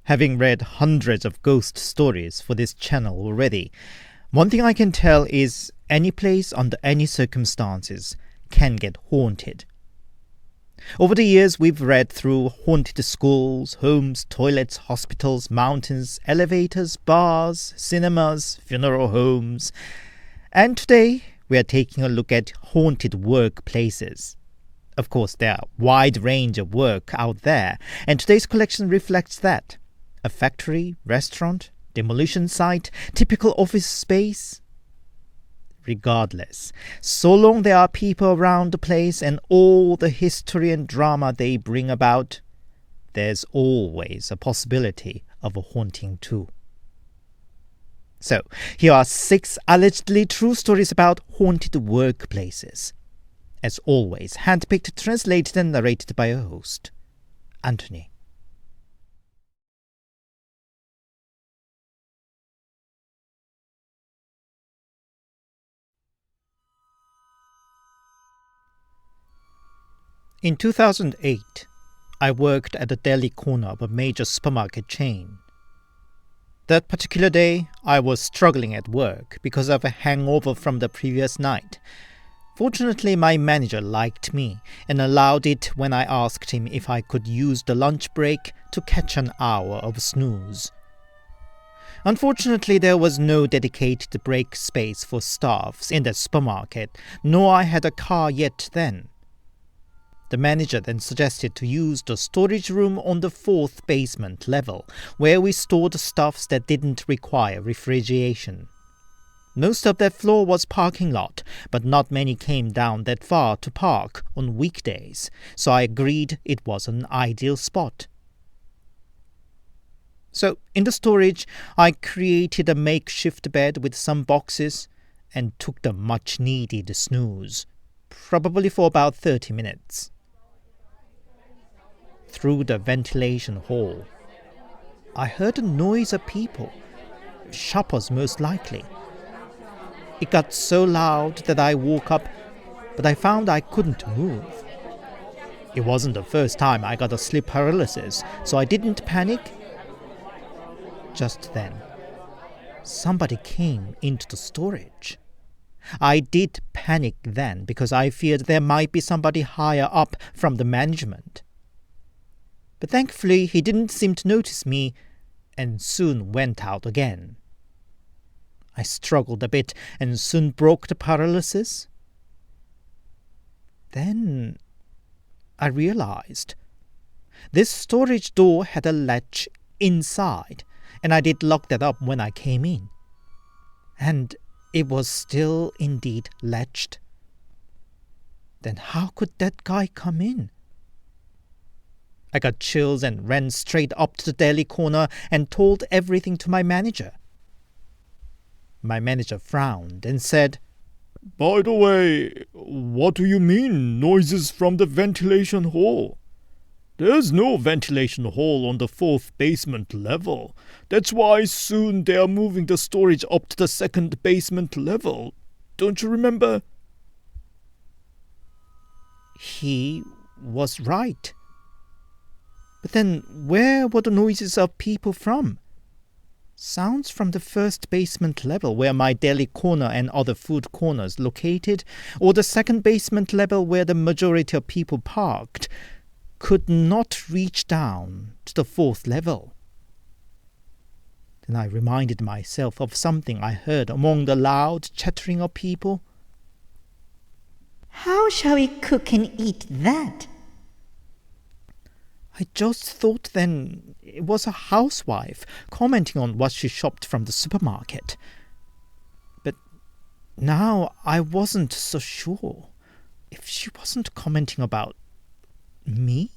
Having read hundreds of ghost stories for this channel already, one thing I can tell is any place under any circumstances can get haunted. Over the years, we've read through haunted schools, homes, toilets, hospitals, mountains, elevators, bars, cinemas, funeral homes. And today, we are taking a look at haunted workplaces. Of course, there are a wide range of work out there, and today's collection reflects that. A factory, restaurant, demolition site, typical office space. Regardless, so long there are people around the place and all the history and drama they bring about, there's always a possibility of a haunting too. So, here are 6 allegedly true stories about haunted workplaces. As always, handpicked, translated and narrated by a host, Anthony. In 2008, I worked at the deli corner of a major supermarket chain. That particular day, I was struggling at work because of a hangover from the previous night. Fortunately, my manager liked me and allowed it when I asked him if I could use the lunch break to catch an hour of snooze. Unfortunately, there was no dedicated break space for staffs in the supermarket, nor I had a car yet then. The manager then suggested to use the storage room on the 4th basement level, where we stored stuffs that didn't require refrigeration. Most of that floor was parking lot, but not many came down that far to park on weekdays, so I agreed it was an ideal spot. So, in the storage, I created a makeshift bed with some boxes and took the much-needed snooze, probably for about 30 minutes. Through the ventilation hole, I heard a noise of people, shoppers most likely. It got so loud that I woke up, but I found I couldn't move. It wasn't the first time I got a sleep paralysis, so I didn't panic. Just then, somebody came into the storage. I did panic then because I feared there might be somebody higher up from the management. But thankfully, he didn't seem to notice me and soon went out again. I struggled a bit and soon broke the paralysis. Then I realized this storage door had a latch inside, and I did lock that up when I came in. And it was still indeed latched. Then how could that guy come in? I got chills and ran straight up to the deli corner and told everything to my manager. My manager frowned and said, "By the way, what do you mean, noises from the ventilation hole? There's no ventilation hole on the 4th basement level. That's why soon they are moving the storage up to the 2nd basement level. Don't you remember?" He was right. But then where were the noises of people from? Sounds from the 1st basement level where my deli corner and other food corners located, or the 2nd basement level where the majority of people parked, could not reach down to the 4th level. Then I reminded myself of something I heard among the loud chattering of people. "How shall we cook and eat that?" I just thought then it was a housewife commenting on what she shopped from the supermarket. But now I wasn't so sure if she wasn't commenting about me.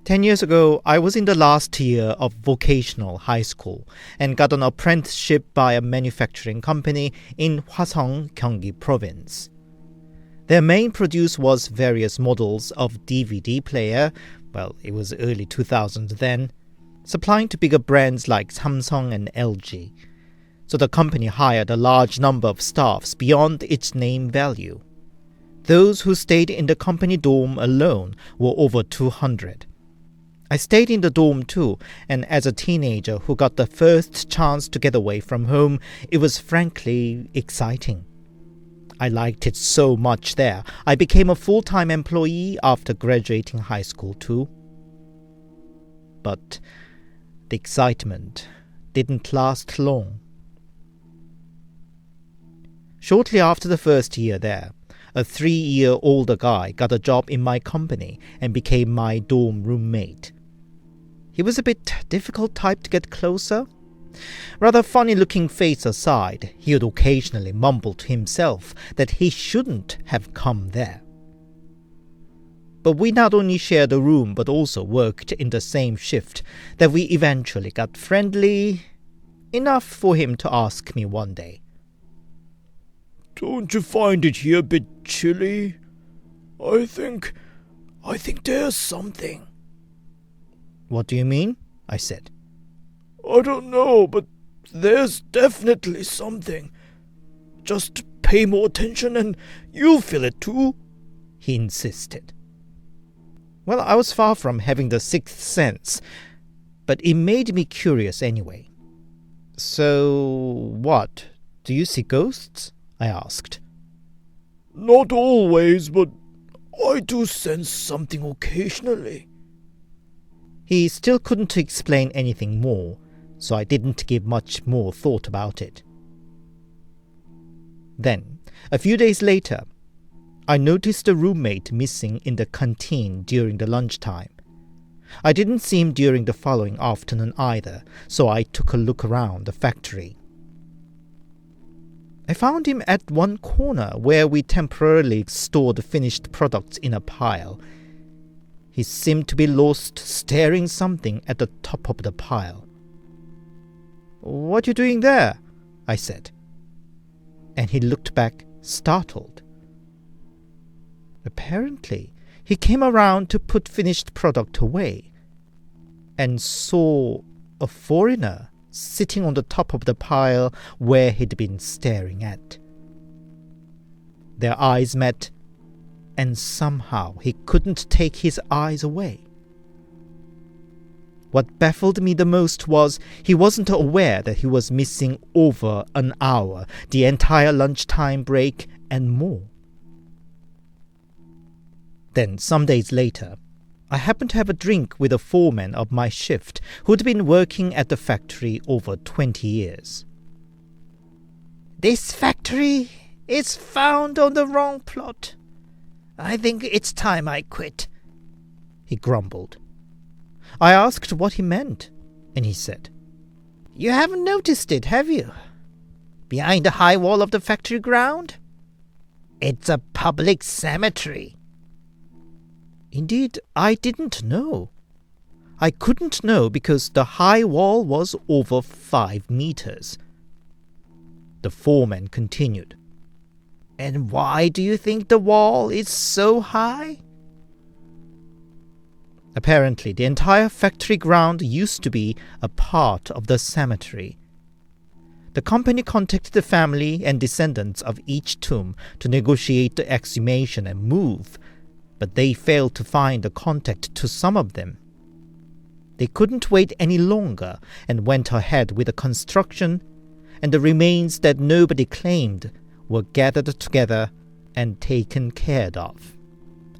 Ten years ago, I was in the last year of vocational high school and got an apprenticeship by a manufacturing company in Hwasong, Gyeonggi Province. Their main produce was various models of DVD player, well, it was early 2000 then, supplying to bigger brands like Samsung and LG. so the company hired a large number of staffs beyond its name value. Those who stayed in the company dorm alone were over 200. I stayed in the dorm too, and as a teenager who got the first chance to get away from home, it was frankly exciting. I liked it so much there. I became a full-time employee after graduating high school too. But the excitement didn't last long. Shortly after the first year there, a 3-year older guy got a job in my company and became my dorm roommate. He was a bit difficult type to get closer. Rather funny-looking face aside, he would occasionally mumble to himself that he shouldn't have come there. But we not only shared a room but also worked in the same shift that we eventually got friendly enough for him to ask me one day, "Don't you find it here a bit chilly? I think there's something." "What do you mean?" I said. "I don't know, but there's definitely something. Just pay more attention and you'll feel it too," he insisted. Well, I was far from having the sixth sense, but it made me curious anyway. "So, what? Do you see ghosts?" I asked. "Not always, but I do sense something occasionally." He still couldn't explain anything more, so I didn't give much more thought about it. Then, a few days later, I noticed a roommate missing in the canteen during the lunchtime. I didn't see him during the following afternoon either, so I took a look around the factory. I found him at one corner where we temporarily stored finished products in a pile. He seemed to be lost, staring something at the top of the pile. "What you doing there?" I said. And he looked back, startled. Apparently, he came around to put finished product away and saw a foreigner sitting on the top of the pile where he'd been staring at. Their eyes met, and somehow he couldn't take his eyes away. What baffled me the most was he wasn't aware that he was missing over an hour, the entire lunchtime break, and more. Then, some days later, I happened to have a drink with a foreman of my shift who'd been working at the factory over 20 years. "This factory is found on the wrong plot. I think it's time I quit," he grumbled. I asked what he meant, and he said, "You haven't noticed it, have you? Behind the high wall of the factory ground? It's a public cemetery." Indeed, I didn't know. I couldn't know because the high wall was over 5 meters. The foreman continued, "And why do you think the wall is so high?" Apparently, the entire factory ground used to be a part of the cemetery. The company contacted the family and descendants of each tomb to negotiate the exhumation and move, but they failed to find a contact to some of them. They couldn't wait any longer and went ahead with the construction, and the remains that nobody claimed were gathered together and taken care of.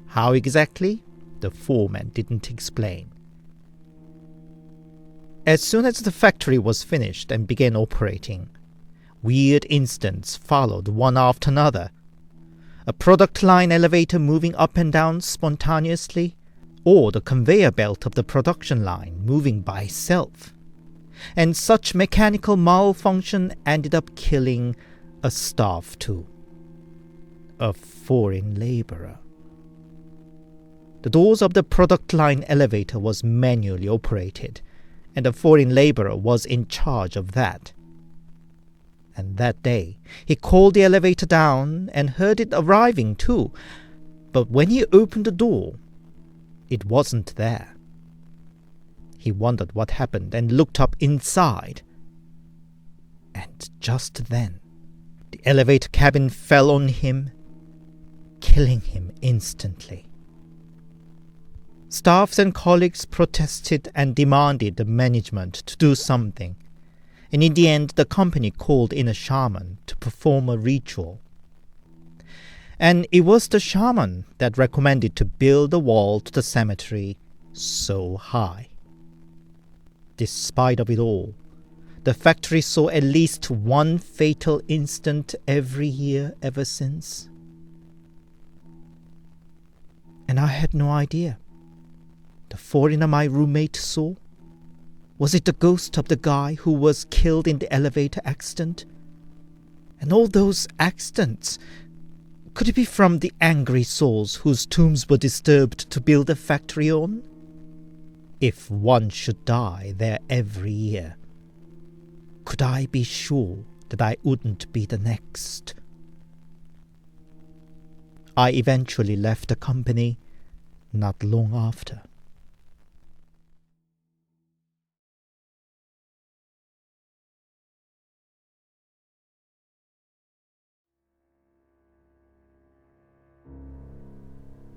How exactly? The foreman didn't explain. As soon as the factory was finished and began operating, weird incidents followed one after another. A product line elevator moving up and down spontaneously, or the conveyor belt of the production line moving by itself. And such mechanical malfunction ended up killing a staff too. A foreign laborer. The doors of the product line elevator was manually operated, and a foreign laborer was in charge of that. And that day, he called the elevator down and heard it arriving too, but when he opened the door, it wasn't there. He wondered what happened and looked up inside. And just then, the elevator cabin fell on him, killing him instantly. Staffs and colleagues protested and demanded the management to do something, and in the end the company called in a shaman to perform a ritual. And it was the shaman that recommended to build a wall to the cemetery so high. Despite of it all, the factory saw at least one fatal incident every year ever since. And I had no idea. The foreigner my roommate saw? Was it the ghost of the guy who was killed in the elevator accident? And all those accidents, could it be from the angry souls whose tombs were disturbed to build a factory on? If one should die there every year, could I be sure that I wouldn't be the next? I eventually left the company not long after.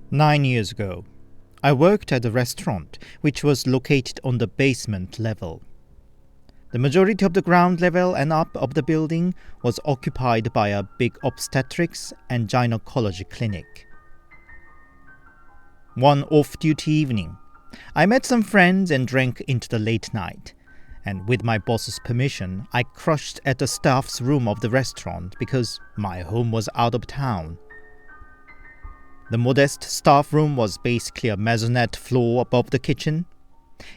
"9 years ago, I worked at a restaurant which was located on the basement level. The majority of the ground level and up of the building was occupied by a big obstetrics and gynecology clinic. One off-duty evening, I met some friends and drank into the late night, and with my boss's permission, I crashed at the staff's room of the restaurant because my home was out of town. The modest staff room was basically a maisonette floor above the kitchen.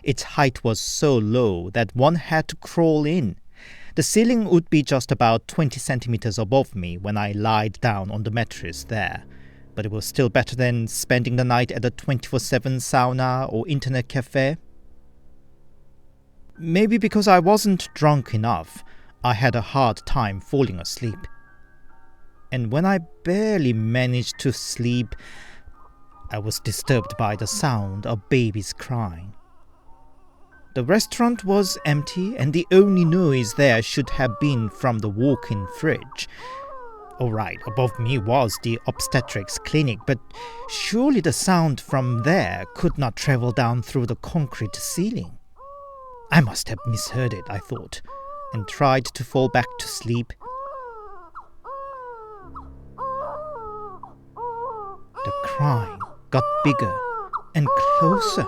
Its height was so low that one had to crawl in. The ceiling would be just about 20 centimeters above me when I lied down on the mattress there, but it was still better than spending the night at a 24/7 sauna or internet cafe. Maybe because I wasn't drunk enough, I had a hard time falling asleep. And when I barely managed to sleep, I was disturbed by the sound of babies crying. The restaurant was empty, and the only noise there should have been from the walk-in fridge. Alright, above me was the obstetrics clinic, but surely the sound from there could not travel down through the concrete ceiling. I must have misheard it, I thought, and tried to fall back to sleep. The crying got bigger and closer.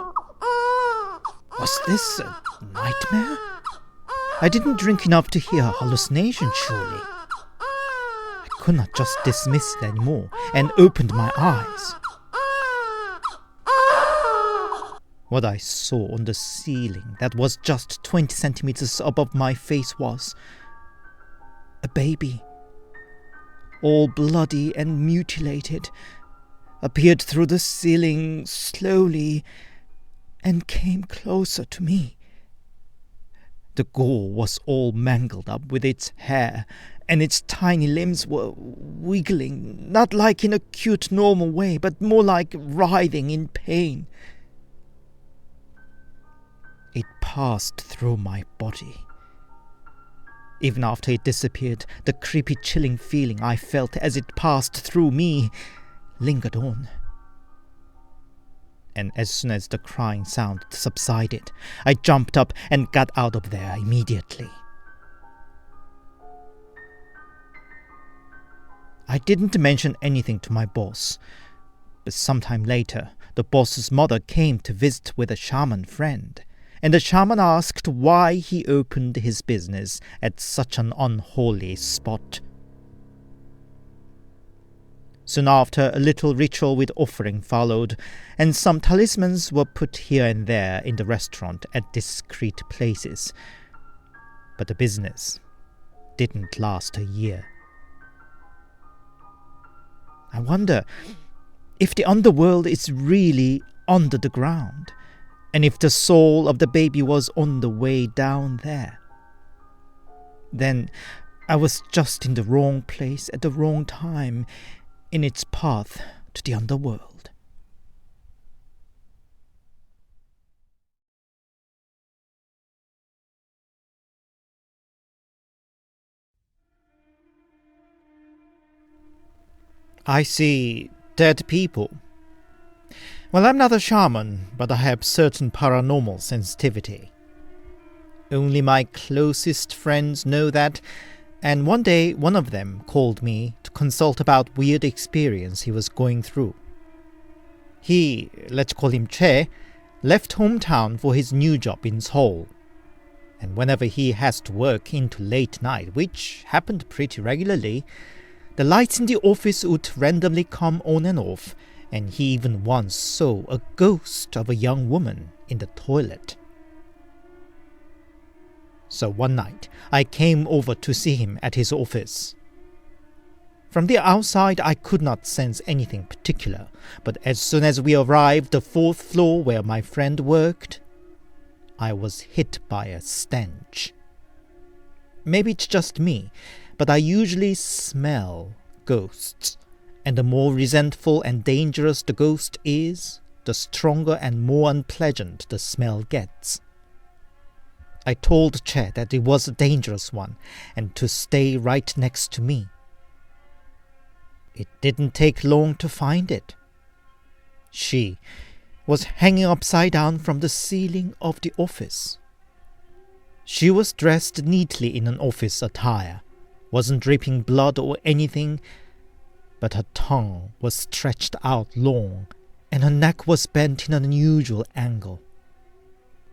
Was this a nightmare? I didn't drink enough to hear a hallucination, surely. I could not just dismiss it anymore and opened my eyes. What I saw on the ceiling that was just 20 centimeters above my face was a baby, all bloody and mutilated, appeared through the ceiling slowly and came closer to me. The gore was all mangled up with its hair, and its tiny limbs were wiggling, not like in a cute normal way, but more like writhing in pain. It passed through my body. Even after it disappeared, the creepy chilling feeling I felt as it passed through me lingered on. And as soon as the crying sound subsided, I jumped up and got out of there immediately. I didn't mention anything to my boss, but sometime later, the boss's mother came to visit with a shaman friend, and the shaman asked why he opened his business at such an unholy spot. Soon after, a little ritual with offering followed, and some talismans were put here and there in the restaurant at discreet places. But the business didn't last a year. I wonder if the underworld is really under the ground, and if the soul of the baby was on the way down there. Then I was just in the wrong place at the wrong time, in its path to the underworld. I see dead people. Well, I'm not a shaman, but I have certain paranormal sensitivity. Only my closest friends know that, and one day one of them called me to consult about weird experience he was going through. He, let's call him Che, left hometown for his new job in Seoul. And whenever he has to work into late night, which happened pretty regularly, the lights in the office would randomly come on and off, and he even once saw a ghost of a young woman in the toilet. So one night, I came over to see him at his office. From the outside, I could not sense anything particular, but as soon as we arrived the fourth floor where my friend worked, I was hit by a stench. Maybe it's just me, but I usually smell ghosts, and the more resentful and dangerous the ghost is, the stronger and more unpleasant the smell gets. I told Che that it was a dangerous one, and to stay right next to me. It didn't take long to find it. She was hanging upside down from the ceiling of the office. She was dressed neatly in an office attire, wasn't dripping blood or anything, but her tongue was stretched out long, and her neck was bent in an unusual angle.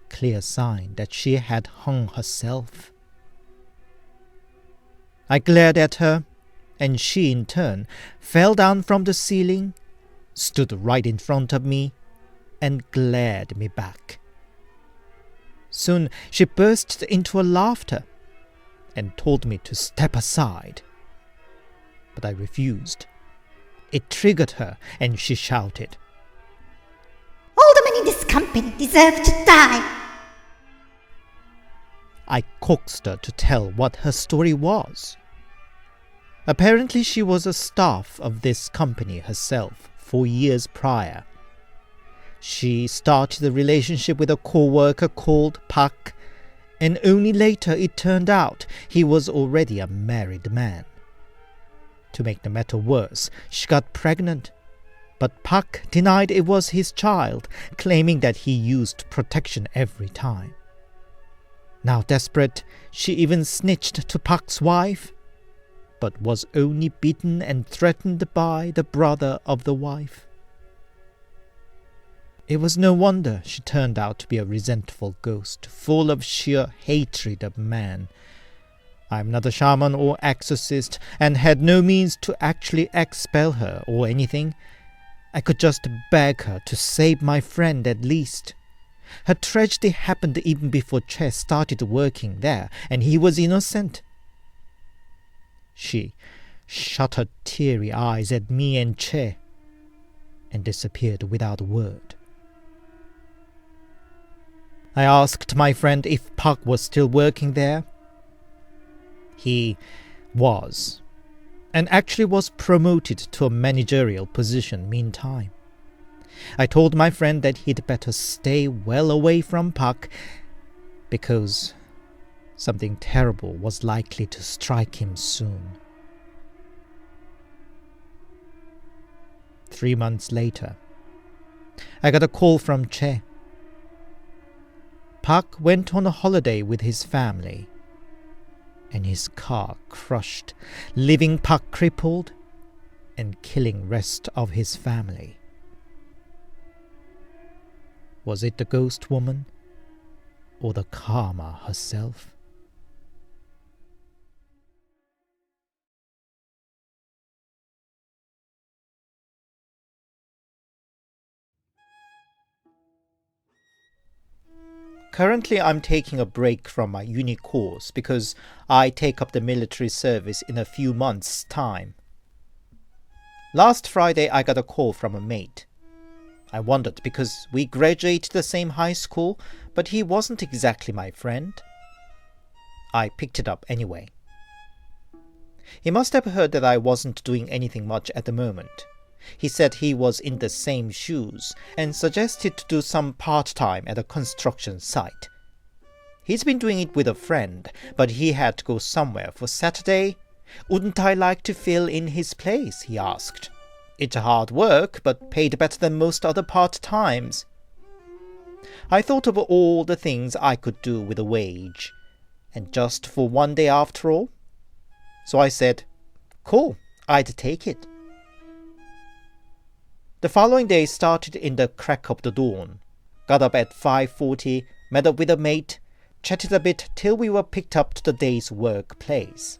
Clear sign that she had hung herself. I glared at her, and she in turn fell down from the ceiling, stood right in front of me, and glared me back. Soon she burst into a laughter and told me to step aside. But I refused. It triggered her, and she shouted, All the men in this company deserve to die. I coaxed her to tell what her story was. Apparently she was a staff of this company herself 4 years prior. She started a relationship with a co-worker called Park, and only later it turned out he was already a married man. To make the matter worse, she got pregnant, but Park denied it was his child, claiming that he used protection every time. Now desperate, she even snitched to Park's wife, but was only beaten and threatened by the brother of the wife. It was no wonder she turned out to be a resentful ghost, full of sheer hatred of man. I'm not a shaman or exorcist, and had no means to actually expel her or anything. I could just beg her to save my friend at least. Her tragedy happened even before Che started working there, and he was innocent. She shut her teary eyes at me and Che, and disappeared without a word. I asked my friend if Park was still working there. He was, and actually was promoted to a managerial position meantime. I told my friend that he'd better stay well away from Park, because something terrible was likely to strike him soon. 3 months later, I got a call from Che. Park went on a holiday with his family, and his car crushed, leaving Park crippled and killing rest of his family. Was it the ghost woman or the karma herself? Currently, I'm taking a break from my uni course because I take up the military service in a few months' time. Last Friday, I got a call from a mate. I wondered because we graduated the same high school, but he wasn't exactly my friend. I picked it up anyway. He must have heard that I wasn't doing anything much at the moment. He said he was in the same shoes and suggested to do some part-time at a construction site. He's been doing it with a friend, but he had to go somewhere for Saturday. Wouldn't I like to fill in his place, he asked. It's hard work, but paid better than most other part-times. I thought of all the things I could do with a wage, and just for one day after all. So I said, cool, I'd take it. The following day started in the crack of the dawn. Got up at 5:40, met up with a mate, chatted a bit till we were picked up to the day's workplace.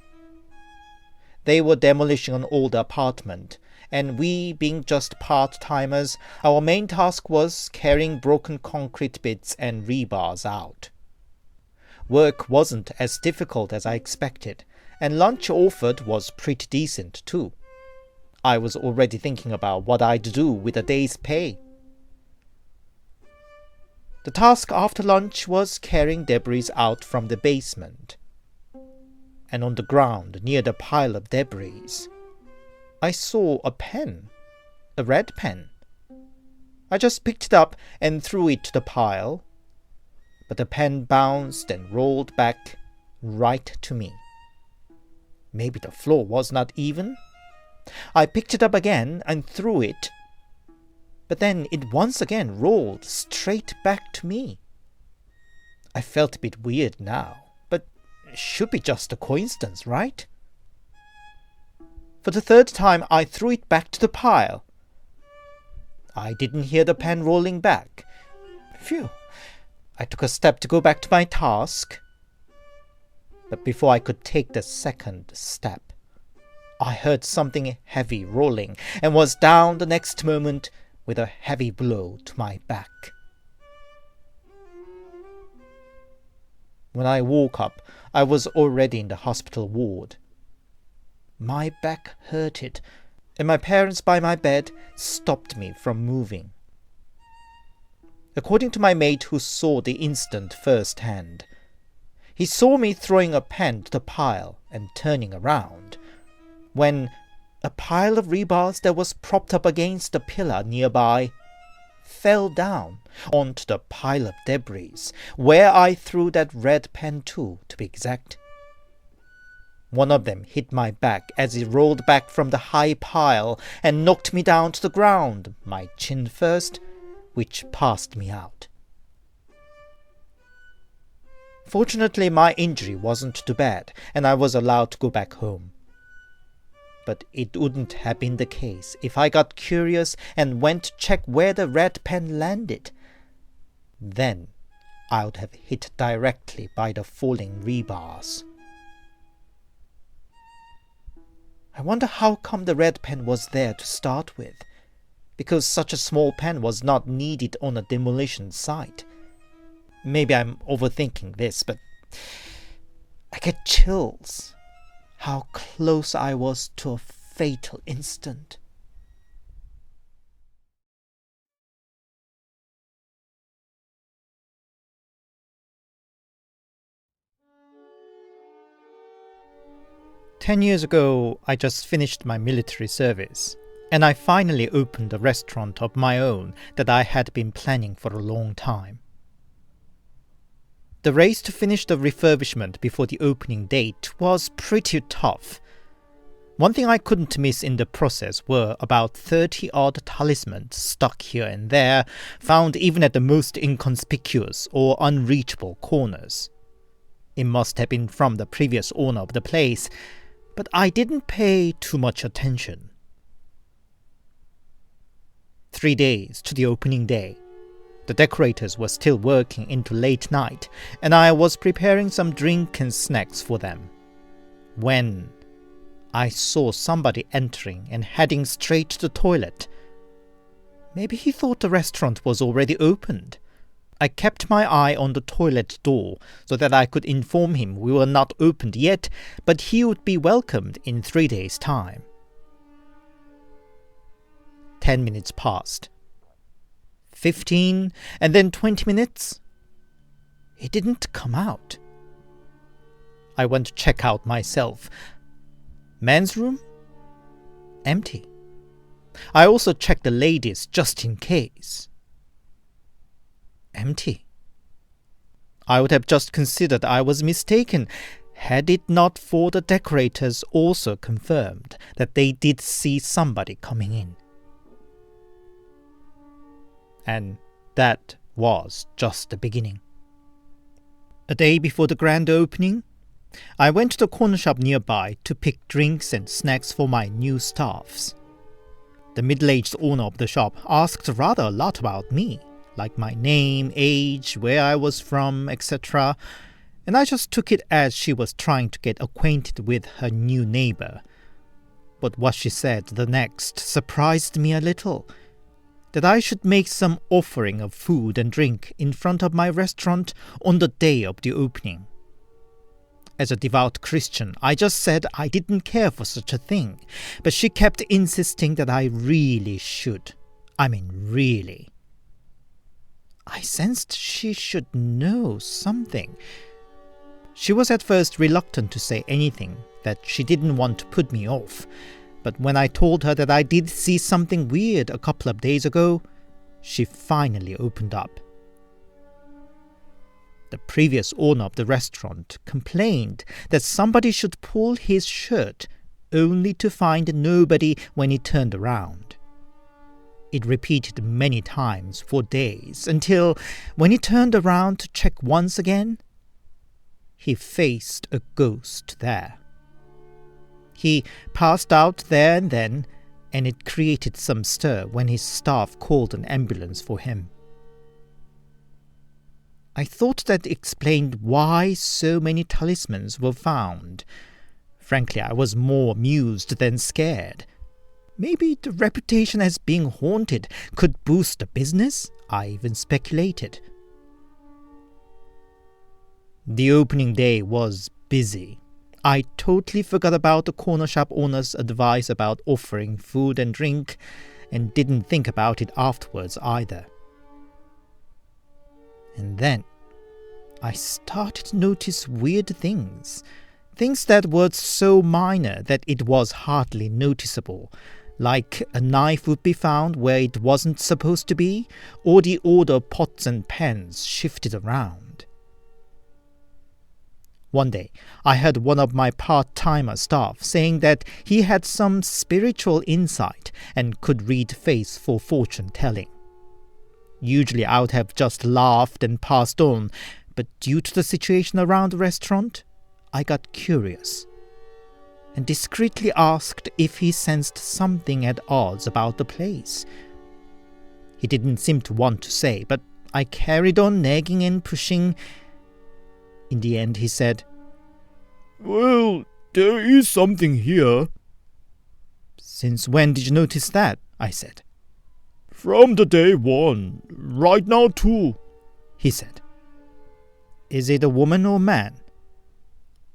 They were demolishing an old apartment, and we, being just part-timers, our main task was carrying broken concrete bits and rebars out. Work wasn't as difficult as I expected, and lunch offered was pretty decent too. I was already thinking about what I'd do with a day's pay. The task after lunch was carrying debris out from the basement. And on the ground near the pile of debris, I saw a pen, a red pen. I just picked it up and threw it to the pile, but the pen bounced and rolled back right to me. Maybe the floor was not even. I picked it up again and threw it, but then it once again rolled straight back to me. I felt a bit weird now, but it should be just a coincidence, right? For the third time, I threw it back to the pile. I didn't hear the pen rolling back. Phew! I took a step to go back to my task. But before I could take the second step, I heard something heavy rolling and was down the next moment with a heavy blow to my back. When I woke up, I was already in the hospital ward. My back hurted, and my parents by my bed stopped me from moving. According to my mate who saw the incident firsthand, he saw me throwing a pen to the pile and turning around, when a pile of rebars that was propped up against a pillar nearby fell down onto the pile of debris, where I threw that red pen to be exact. One of them hit my back as it rolled back from the high pile and knocked me down to the ground, my chin first, which passed me out. Fortunately, my injury wasn't too bad, and I was allowed to go back home. But it wouldn't have been the case if I got curious and went to check where the red pen landed. Then I would have hit directly by the falling rebars. I wonder how come the red pen was there to start with, because such a small pen was not needed on a demolition site. Maybe I'm overthinking this, but I get chills. How close I was to a fatal instant. "10 years ago, I just finished my military service, and I finally opened a restaurant of my own that I had been planning for a long time. The race to finish the refurbishment before the opening date was pretty tough. One thing I couldn't miss in the process were about 30-odd talismans stuck here and there, found even at the most inconspicuous or unreachable corners. It must have been from the previous owner of the place, but I didn't pay too much attention. 3 days to the opening day. The decorators were still working into late night, and I was preparing some drink and snacks for them, when I saw somebody entering and heading straight to the toilet. Maybe he thought the restaurant was already opened. I kept my eye on the toilet door so that I could inform him we were not opened yet, but he would be welcomed in 3 days' time. 10 minutes passed. 15, and then 20 minutes. He didn't come out. I went to check out myself. Men's room? Empty. I also checked the ladies just in case. Empty. I would have just considered I was mistaken, had it not for the decorators also confirmed that they did see somebody coming in. And that was just the beginning. A day before the grand opening, I went to the corner shop nearby to pick drinks and snacks for my new staffs. The middle-aged owner of the shop asked rather a lot about me, like my name, age, where I was from, etc., and I just took it as she was trying to get acquainted with her new neighbor. But what she said the next surprised me a little. That I should make some offering of food and drink in front of my restaurant on the day of the opening. As a devout Christian, I just said I didn't care for such a thing, but she kept insisting that I really should. I mean, really. I sensed she should know something. She was at first reluctant to say anything, that she didn't want to put me off. But when I told her that I did see something weird a couple of days ago, she finally opened up. The previous owner of the restaurant complained that somebody should pull his shirt only to find nobody when he turned around. It repeated many times for days until, when he turned around to check once again, he faced a ghost there. He passed out there and then, and it created some stir when his staff called an ambulance for him. I thought that explained why so many talismans were found. Frankly, I was more amused than scared. Maybe the reputation as being haunted could boost the business, I even speculated. The opening day was busy. I totally forgot about the corner shop owner's advice about offering food and drink, and didn't think about it afterwards either. And then I started to notice weird things. Things that were so minor that it was hardly noticeable, like a knife would be found where it wasn't supposed to be, or the order of pots and pans shifted around. One day, I heard one of my part-timer staff saying that he had some spiritual insight and could read face for fortune-telling. Usually I would have just laughed and passed on, but due to the situation around the restaurant, I got curious and discreetly asked if he sensed something at odds about the place. He didn't seem to want to say, but I carried on nagging and pushing. In the end, he said, "Well, there is something here." "Since when did you notice that?" I said. "From the day one, right now too," he said. "Is it a woman or man?"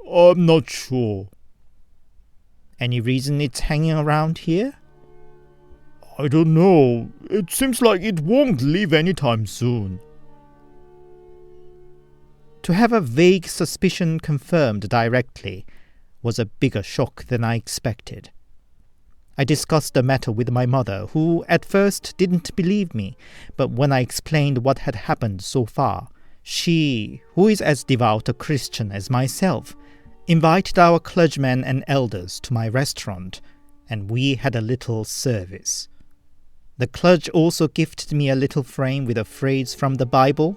"I'm not sure." "Any reason it's hanging around here?" "I don't know. It seems like it won't leave anytime soon." To have a vague suspicion confirmed directly was a bigger shock than I expected. I discussed the matter with my mother, who at first didn't believe me, but when I explained what had happened so far, she, who is as devout a Christian as myself, invited our clergymen and elders to my restaurant, and we had a little service. The clergy also gifted me a little frame with a phrase from the Bible.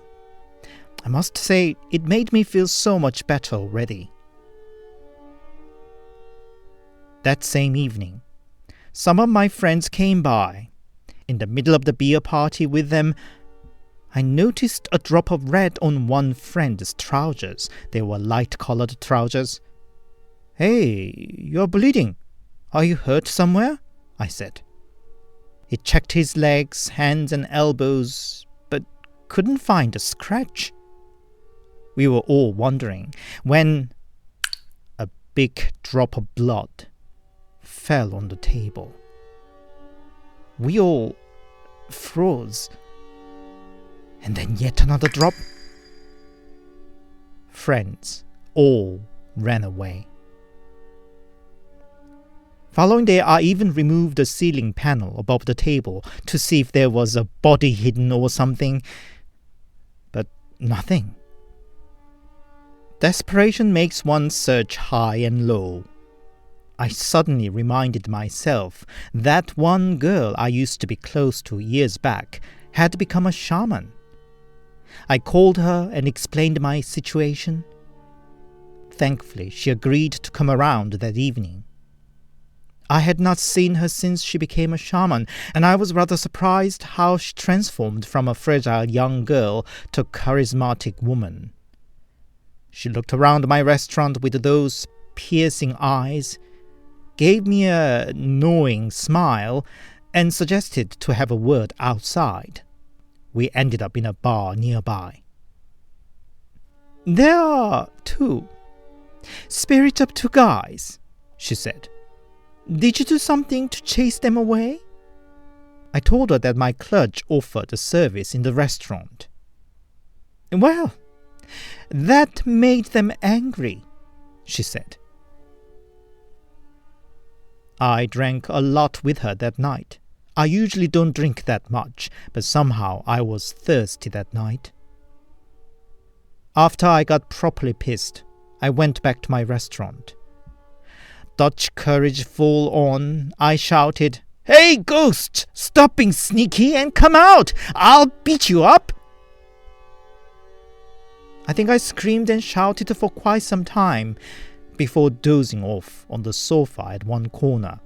I must say, it made me feel so much better already. That same evening, some of my friends came by. In the middle of the beer party with them, I noticed a drop of red on one friend's trousers. They were light-colored trousers. "Hey, you're bleeding. Are you hurt somewhere?" I said. He checked his legs, hands and elbows, but couldn't find a scratch. We were all wondering when a big drop of blood fell on the table. We all froze. And then yet another drop. Friends all ran away. Following day, I even removed the ceiling panel above the table to see if there was a body hidden or something. But nothing. Desperation makes one search high and low. I suddenly reminded myself that one girl I used to be close to years back had become a shaman. I called her and explained my situation. Thankfully, she agreed to come around that evening. I had not seen her since she became a shaman, and I was rather surprised how she transformed from a fragile young girl to a charismatic woman. She looked around my restaurant with those piercing eyes, gave me a knowing smile, and suggested to have a word outside. We ended up in a bar nearby. "There are two. Spirit of two guys," she said. "Did you do something to chase them away?" I told her that my clerk offered a service in the restaurant. "Well, that made them angry," she said. I drank a lot with her that night. I usually don't drink that much, but somehow I was thirsty that night. After I got properly pissed, I went back to my restaurant. Dutch courage full on, I shouted, "Hey, ghost! Stop being sneaky and come out! I'll beat you up!" I think I screamed and shouted for quite some time before dozing off on the sofa at one corner.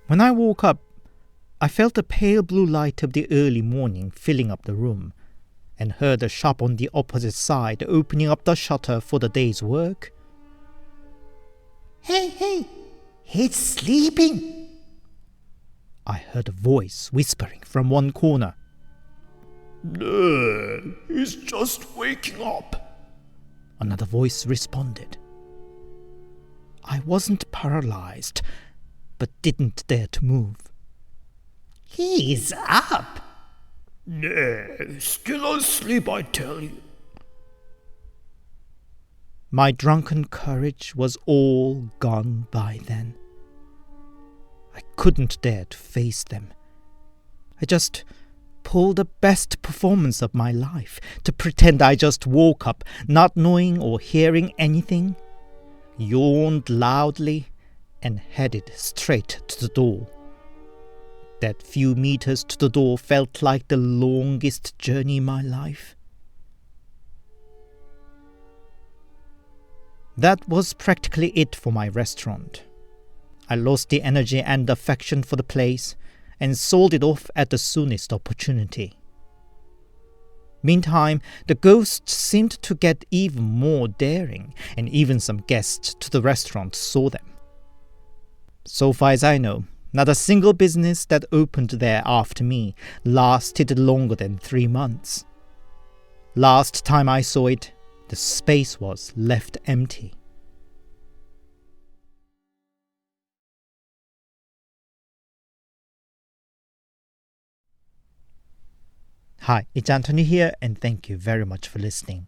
When I woke up, I felt the pale blue light of the early morning filling up the room, and heard the shop on the opposite side opening up the shutter for the day's work. Hey, he's sleeping. I heard a voice whispering from one corner. "No, he's just waking up." Another voice responded. I wasn't paralyzed, but didn't dare to move. He's up. "No, still asleep, I tell you." My drunken courage was all gone by then. I couldn't dare to face them. I just pulled the best performance of my life to pretend I just woke up, not knowing or hearing anything, yawned loudly, and headed straight to the door. That few meters to the door felt like the longest journey in my life. That was practically it for my restaurant. I lost the energy and affection for the place and sold it off at the soonest opportunity. Meantime, the ghosts seemed to get even more daring, and even some guests to the restaurant saw them. So far as I know, not a single business that opened there after me lasted longer than 3 months. Last time I saw it, the space was left empty. Hi, it's Anthony here, and thank you very much for listening.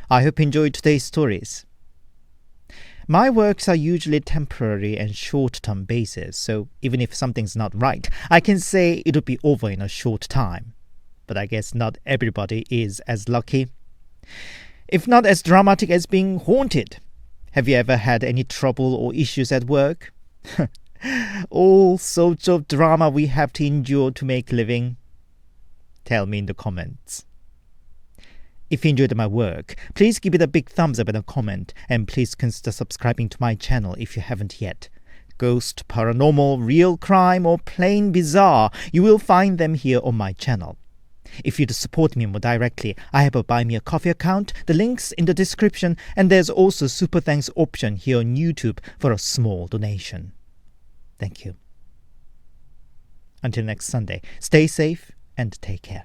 I hope you enjoyed today's stories. My works are usually temporary and short-term basis, so even if something's not right, I can say it'll be over in a short time. But I guess not everybody is as lucky. If not as dramatic as being haunted. Have you ever had any trouble or issues at work? All sorts of drama we have to endure to make a living. Tell me in the comments. If you enjoyed my work, please give it a big thumbs up and a comment, and please consider subscribing to my channel if you haven't yet. Ghost, paranormal, real crime, or plain bizarre, you will find them here on my channel. If you'd support me more directly, I have a Buy Me a Coffee account, the link's in the description, and there's also a super thanks option here on YouTube for a small donation. Thank you. Until next Sunday, stay safe and take care.